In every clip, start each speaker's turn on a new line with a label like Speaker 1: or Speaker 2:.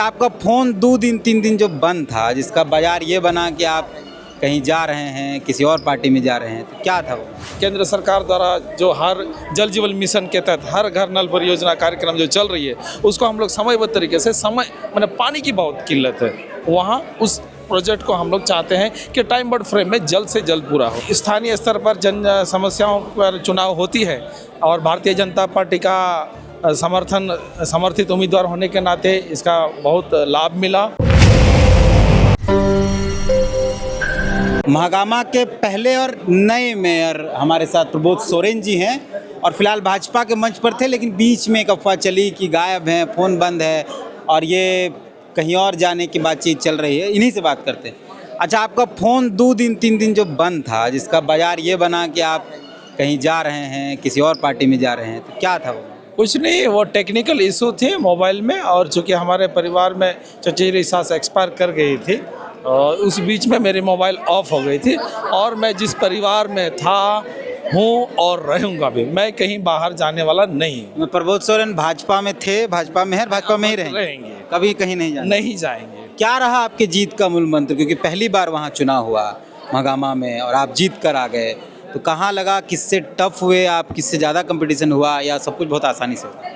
Speaker 1: आपका फ़ोन 2 दिन 3 दिन जो बंद था, जिसका बाज़ार ये बना कि आप कहीं जा रहे हैं, किसी और पार्टी में जा रहे हैं, तो क्या था वो?
Speaker 2: केंद्र सरकार द्वारा जो हर जल जीवन मिशन के तहत हर घर नल परियोजना कार्यक्रम जो चल रही है, उसको हम लोग समयबद्ध तरीके से माने पानी की बहुत किल्लत है वहाँ, उस प्रोजेक्ट को हम लोग चाहते हैं कि टाइम बोर्ड फ्रेम में जल्द से जल्द पूरा हो। स्थानीय स्तर पर जन समस्याओं पर चुनाव होती है और भारतीय जनता पार्टी का समर्थित उम्मीदवार होने के नाते इसका बहुत लाभ मिला।
Speaker 1: महागामा के पहले और नए मेयर हमारे साथ प्रबोध सोरेन जी हैं और फिलहाल भाजपा के मंच पर थे, लेकिन बीच में एक अफवाह चली कि गायब हैं, फ़ोन बंद है और ये कहीं और जाने की बातचीत चल रही है। इन्हीं से बात करते हैं। अच्छा, आपका फ़ोन 2 दिन 3 दिन जो बंद था, जिसका बाज़ार ये बना कि आप कहीं जा रहे हैं, किसी और पार्टी में जा रहे हैं, तो क्या था वो?
Speaker 2: कुछ नहीं, वो टेक्निकल इशू थे मोबाइल में, और चूँकि हमारे परिवार में चचेरी सास एक्सपायर कर गई थी, उस बीच में मेरी मोबाइल ऑफ हो गई थी और मैं जिस परिवार में था हूँ और रहूँगा भी, मैं कहीं बाहर जाने वाला नहीं हूँ।
Speaker 1: प्रबोध सोरेन भाजपा में थे, भाजपा में है, भाजपा में ही रहेंगे, कभी कहीं नहीं जाएंगे?
Speaker 2: नहीं जाएंगे।
Speaker 1: क्या रहा आपकी जीत का मूल मंत्र, क्योंकि पहली बार वहाँ चुनाव हुआ महागामा में और आप जीत कर आ गए, तो कहाँ लगा, किससे टफ हुए आप, किससे ज़्यादा कंपटीशन हुआ या सब कुछ बहुत आसानी से हुआ?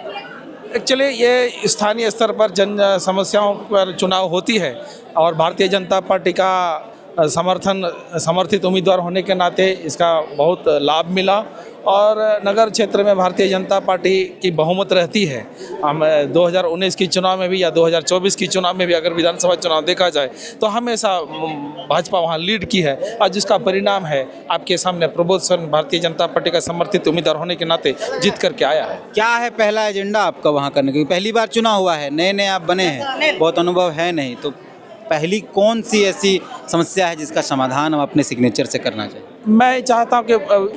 Speaker 2: एक्चुअली ये स्थानीय स्तर पर जन समस्याओं पर चुनाव होती है और भारतीय जनता पार्टी का समर्थित उम्मीदवार होने के नाते इसका बहुत लाभ मिला और नगर क्षेत्र में भारतीय जनता पार्टी की बहुमत रहती है। हम 2019 की चुनाव में भी या 2024 की चुनाव में भी अगर विधानसभा चुनाव देखा जाए तो हमेशा भाजपा वहाँ लीड की है और जिसका परिणाम है आपके सामने प्रबोध सोरेन भारतीय जनता पार्टी का समर्थित उम्मीदवार होने के नाते जीत करके आया है।
Speaker 1: क्या है पहला एजेंडा आपका वहाँ करने का? पहली बार चुनाव हुआ है, नए नए आप बने हैं, बहुत अनुभव है नहीं, तो पहली कौन सी ऐसी समस्या है जिसका समाधान हम अपने सिग्नेचर से करना चाहिए?
Speaker 2: मैं चाहता हूं कि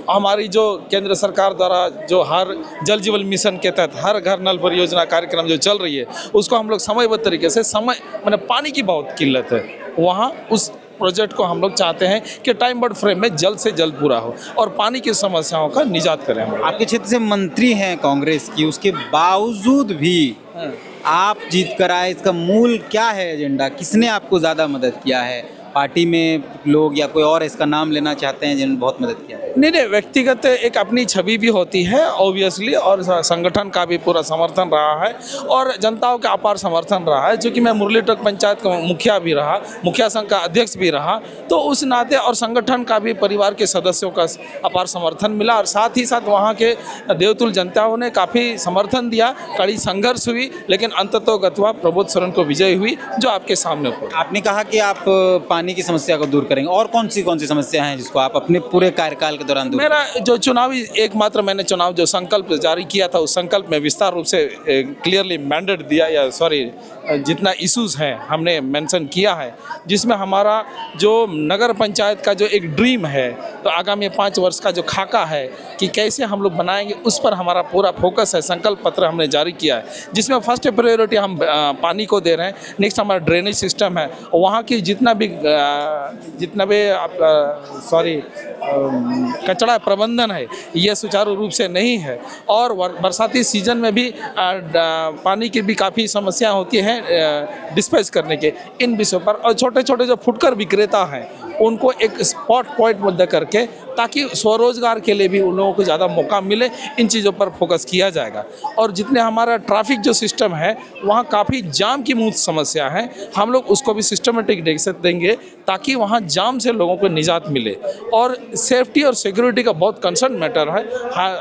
Speaker 2: हमारी जो केंद्र सरकार द्वारा जो हर जल जीवन मिशन के तहत हर घर नल परियोजना कार्यक्रम जो चल रही है, उसको हम लोग समयबद्ध तरीके से माने पानी की बहुत किल्लत है वहाँ, उस प्रोजेक्ट को हम लोग चाहते हैं कि टाइम बोर्ड फ्रेम में जल्द से जल्द पूरा हो और पानी की समस्याओं का निजात करें हम।
Speaker 1: आपके क्षेत्र से मंत्री हैं कांग्रेस की, उसके बावजूद भी आप जीत कर आए, इसका मूल क्या है एजेंडा? किसने आपको ज़्यादा मदद किया है? पार्टी में लोग या कोई और इसका नाम लेना चाहते हैं जिन्होंने बहुत मदद किया?
Speaker 2: नहीं, व्यक्तिगत एक अपनी छवि भी होती है ऑब्वियसली, और संगठन का भी पूरा समर्थन रहा है और जनताओं का अपार समर्थन रहा है। चूँकि मैं मुरली टोक पंचायत का मुखिया भी रहा, मुखिया संघ का अध्यक्ष भी रहा, तो उस नाते और संगठन का भी परिवार के सदस्यों का अपार समर्थन मिला और साथ ही साथ वहाँ के देवतुल जनताओं ने काफ़ी समर्थन दिया। कड़ी संघर्ष हुई लेकिन अंततोगत्वा प्रबोध सोरेन को विजय हुई, जो आपके सामने हुआ।
Speaker 1: आपने कहा कि आप पानी की समस्या को दूर करेंगे, और कौन सी समस्या हैं जिसको आप अपने पूरे कार्यकाल के दौरान दूर?
Speaker 2: मेरा जो चुनावी एकमात्र मैंने चुनाव जो संकल्प जारी किया था, उस संकल्प में विस्तार रूप से क्लियरली मैंडेट दिया या जितना इश्यूज हैं हमने मेंशन किया है, जिसमें हमारा जो नगर पंचायत का जो एक ड्रीम है, तो आगामी 5 वर्ष का जो खाका है कि कैसे हम लोग बनाएंगे, उस पर हमारा पूरा फोकस है। संकल्प पत्र हमने जारी किया है जिसमें फर्स्ट प्रायोरिटी हम पानी को दे रहे हैं। नेक्स्ट हमारा ड्रेनेज सिस्टम है, वहाँ की जितना भी कचरा प्रबंधन है ये सुचारू रूप से नहीं है और बरसाती सीजन में भी पानी की भी काफ़ी समस्या होती है डिस्पैच करने के इन विषयों पर। और छोटे छोटे जो फुटकर विक्रेता हैं उनको एक स्पॉट पॉइंट मुद्दा करके, ताकि स्वरोजगार के लिए भी उन लोगों को ज़्यादा मौका मिले, इन चीज़ों पर फोकस किया जाएगा। और जितने हमारा ट्रैफिक जो सिस्टम है वहाँ काफ़ी जाम की मूल समस्या है, हम लोग उसको भी सिस्टमेटिक देंगे ताकि वहाँ जाम से लोगों को निजात मिले। और सेफ्टी और सिक्योरिटी का बहुत कंसर्न मैटर है।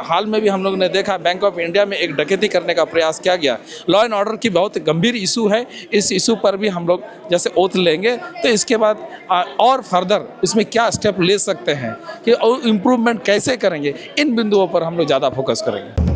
Speaker 2: हाल में भी हम लोग ने देखा बैंक ऑफ इंडिया में एक डकैती करने का प्रयास किया गया। लॉ एंड ऑर्डर की बहुत गंभीर इशू है, इस इशू पर भी हम लोग जैसे ओथ लेंगे तो इसके बाद और फर्दर इसमें क्या स्टेप ले सकते हैं कि इम्प्रूवमेंट कैसे करेंगे, इन बिंदुओं पर हम लोग ज़्यादा फोकस करेंगे।